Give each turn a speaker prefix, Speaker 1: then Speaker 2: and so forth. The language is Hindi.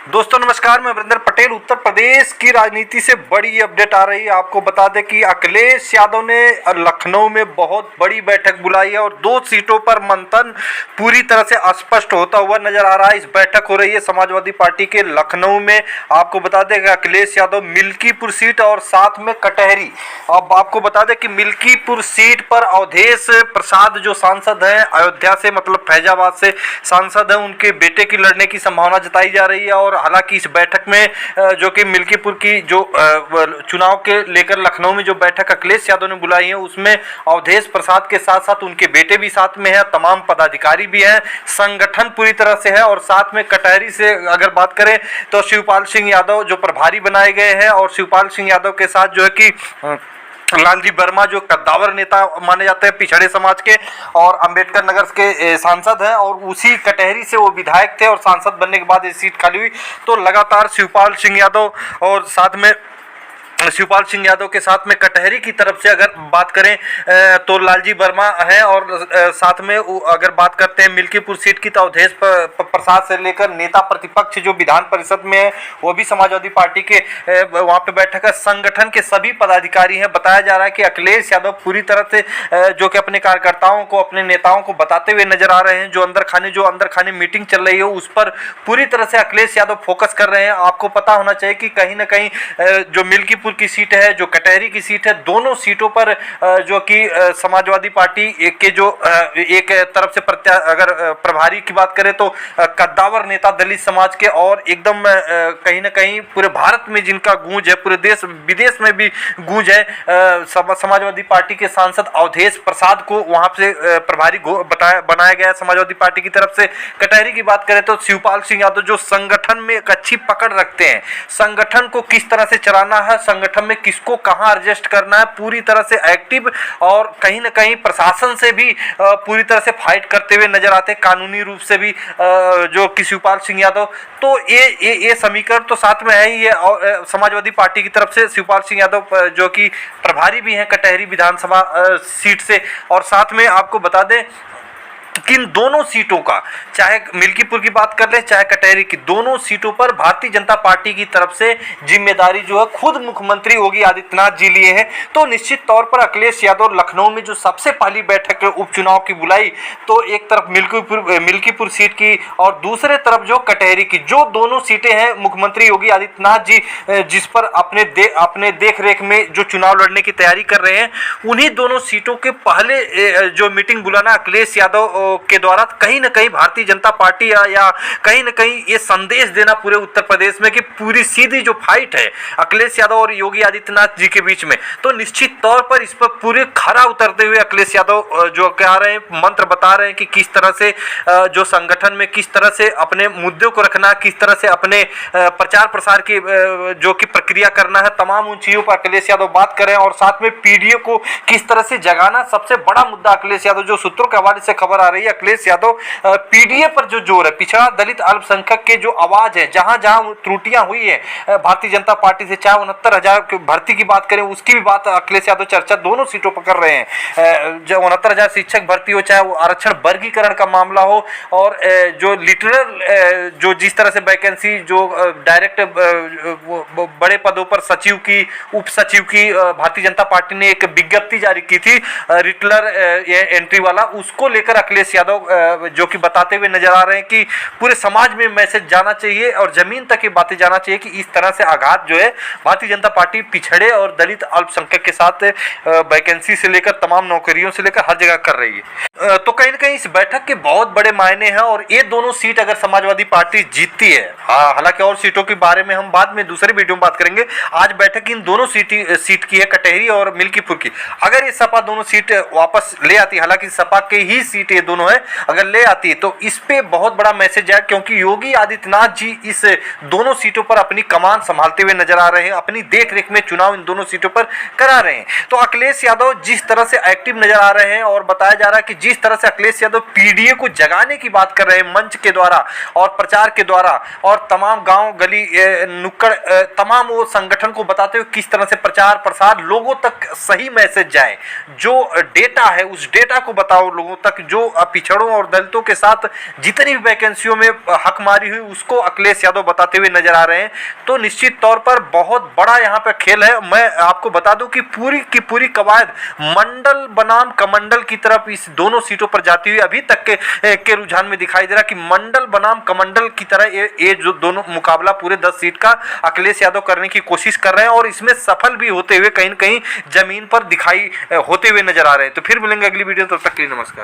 Speaker 1: दोस्तों नमस्कार, मैं वरिंदर पटेल। उत्तर प्रदेश की राजनीति से बड़ी अपडेट आ रही है। आपको बता दें कि अखिलेश यादव ने लखनऊ में बहुत बड़ी बैठक बुलाई है और 2 सीटों पर मंथन पूरी तरह से अस्पष्ट होता हुआ नजर आ रहा है। इस बैठक हो रही है समाजवादी पार्टी के लखनऊ में। आपको बता दें कि अखिलेश यादव मिल्कीपुर सीट और साथ में कटहरी। अब आपको बता दें कि मिल्कीपुर सीट पर अवधेश प्रसाद जो सांसद हैं, अयोध्या से मतलब फैजाबाद से सांसद हैं, उनके बेटे की लड़ने की संभावना जताई जा रही है। और हालांकि इस बैठक में जो कि मिल्कीपुर की जो चुनाव के लेकर लखनऊ में जो बैठक अखिलेश यादव ने बुलाई है, उसमें अवधेश प्रसाद के साथ साथ उनके बेटे भी साथ में है, तमाम पदाधिकारी भी हैं, संगठन पूरी तरह से है। और साथ में कटहरी से अगर बात करें तो शिवपाल सिंह यादव जो प्रभारी बनाए गए हैं, और शिवपाल सिंह यादव के साथ जो है कि लालजी वर्मा जो कद्दावर नेता माने जाते हैं पिछड़े समाज के, और अंबेडकर नगर के सांसद हैं, और उसी कटहरी से वो विधायक थे और सांसद बनने के बाद ये सीट खाली हुई। तो लगातार शिवपाल सिंह यादव और साथ में शिवपाल सिंह यादव के साथ में कटहरी की तरफ से अगर बात करें तो लालजी वर्मा है, और साथ में अगर बात करते हैं मिल्कीपुर सीट की तो अवधेश प्रसाद से लेकर नेता प्रतिपक्ष जो विधान परिषद में है वो भी समाजवादी पार्टी के वहां पे बैठक है। संगठन के सभी पदाधिकारी हैं। बताया जा रहा है कि अखिलेश यादव पूरी तरह से जो कि अपने कार्यकर्ताओं को, अपने नेताओं को बताते हुए नजर आ रहे हैं। जो अंदर खाने मीटिंग चल रही है उस पर पूरी तरह से अखिलेश यादव फोकस कर रहे हैं। आपको पता होना चाहिए कि कहीं ना कहीं जो मिल्कीपुर की सीट है, जो कटहरी की सीट है, दोनों सीटों पर जो कि समाजवादी पार्टी के जो एक तरफ से अगर प्रभारी की बात करें तो कद्दावर नेता दलित समाज के, और एकदम कहीं ना कहीं पूरे भारत में जिनका गूंज है, पूरे देश विदेश में भी गूंज है, समाजवादी पार्टी के सांसद अवधेश प्रसाद को वहां से प्रभारी बनाया गया समाजवादी पार्टी की तरफ से। कटहरी की बात करें तो शिवपाल सिंह यादव जो संगठन में एक अच्छी पकड़ रखते हैं, संगठन को किस तरह से चलाना है, संगठन में किसको कहां एडजस्ट करना है, पूरी तरह से एक्टिव, और कहीं ना कहीं प्रशासन से भी पूरी तरह से फाइट करते हुए नजर आते हैं, कानूनी रूप से भी जो कि शिवपाल सिंह यादव। तो ये समीकरण तो साथ में है ही है। और समाजवादी पार्टी की तरफ से शिवपाल सिंह यादव जो कि प्रभारी भी हैं कटहरी विधानसभा सीट से। और साथ में आपको बता दें कि इन दोनों सीटों का, चाहे मिल्कीपुर की बात कर ले चाहे कटहरी की, दोनों सीटों पर भारतीय जनता पार्टी की तरफ से जिम्मेदारी जो है खुद मुख्यमंत्री योगी आदित्यनाथ जी लिए हैं। तो निश्चित तौर पर अखिलेश यादव लखनऊ में जो सबसे पहली बैठक उपचुनाव की बुलाई, तो एक तरफ मिल्कीपुर सीट की और दूसरे तरफ जो कटहरी की, जो दोनों सीटें हैं मुख्यमंत्री योगी आदित्यनाथ जी जिस पर अपने देख रेख में जो चुनाव लड़ने की तैयारी कर रहे हैं, उन्हीं दोनों सीटों के पहले जो मीटिंग बुलाना अखिलेश यादव के द्वारा कहीं ना कहीं भारतीय जनता पार्टी या कहीं ना कहीं ये संदेश देना पूरे उत्तर प्रदेश में कि पूरी सीधी जो फाइट है अखिलेश यादव और योगी आदित्यनाथ जी के बीच में, तो निश्चित तौर पर इस पर पूरे खरा उतरते हुए अखिलेश यादव जो कह रहे हैं, मंत्र बता रहे हैं कि किस तरह से जो संगठन में किस तरह से अपने मुद्दों को रखना, किस तरह से अपने प्रचार प्रसार की जो कि प्रक्रिया करना है, तमाम उन चीजों पर अखिलेश यादव बात कर रहे हैं। और साथ में पीडीए को किस तरह से जगाना, सबसे बड़ा मुद्दा अखिलेश यादव, जो सूत्रों के हवाले से खबर आ रही है, अखिलेश यादव पीडीए पर जो जोर है, पिछड़ा दलित अल्पसंख्यक के जो आवाज है, जहां जहां त्रुटियां हुई है भारतीय जनता पार्टी से, चाहे 69,000 भर्ती की बात करें उसकी भी बात अखिलेश यादव चर्चा दोनों सीटों पर कर रहे हैं। जो 69,000 शिक्षक भर्ती हो, चाहे वो आरक्षण वर्गीकरण का मामला हो, और जो लिटरल जो जिस तरह से वैकेंसी जो डायरेक्ट बड़े पदों पर सचिव की, उप सचिव की भारतीय जनता पार्टी ने एक विज्ञप्ति जारी की थी रिटलर एंट्री वाला, उसको लेकर अखिलेश यादव जो कि बताते हुए नजर आ रहे हैं कि पूरे समाज में मैसेज जाना चाहिए और जमीन तक ये बातें जाना चाहिए कि इस तरह से आघात जो है भारतीय जनता पार्टी पिछड़े और दलित अल्पसंख्यक के साथ वैकेंसी से लेकर तमाम नौकरियों से लेकर हर जगह कर रही है। तो कहीं ना कहीं इस बैठक के बहुत बड़े मायने हैं। और ये दोनों सीट अगर समाजवादी पार्टी जीतती है, हालांकि और सीटों के बारे में हम बाद में दूसरे वीडियो में बात करेंगे, आज बैठक इन दोनों सीट की है, कटहरी और मिल्कीपुर की। अगर ये सपा दोनों सीट वापस ले आती, हालांकि सपा के ही सीट ये दोनों है, अगर ले आती है तो इस पे बहुत बड़ा मैसेज है, क्योंकि योगी आदित्यनाथ जी इस दोनों सीटों पर अपनी कमान संभालते हुए नजर आ रहे हैं, अपनी देख रेख में चुनाव इन दोनों सीटों पर करा रहे हैं। तो अखिलेश यादव जिस तरह से एक्टिव नजर आ रहे हैं, और बताया जा रहा है कि जिस तरह से अखिलेश यादव पीडीए को जगाने की बात कर रहे हैं मंच के द्वारा और प्रचार के द्वारा, और तमाम गांव गली नुक्कड़ तमाम वो संगठन को बताते हुए किस तरह से प्रचार प्रसार लोगों तक सही मैसेज जाए, जो डेटा है उस डेटा को बताओ लोगों तक, जो पिछड़ों और दलितों के साथ जितनी भी वैकेंसियों में हक मारी हुई उसको अखिलेश यादव बताते हुए नजर आ रहे हैं। तो निश्चित तौर पर बहुत बड़ा यहाँ पे खेल है। मैं आपको बता दूं कि पूरी की पूरी कवायद मंडल बनाम कमंडल की तरफ इस दोनों सीटों पर जाती हुई अभी तक के रुझान में दिखाई दे रहा कि मंडल बनाम कमंडल की तरह ये जो दोनों मुकाबला पूरे 10 सीट का अखिलेश यादव करने की कोशिश कर रहे हैं और इसमें सफल भी होते हुए कहीं न कहीं जमीन पर दिखाई होते हुए नजर आ रहे हैं। तो फिर मिलेंगे अगली वीडियो, तब तक के लिए नमस्कार।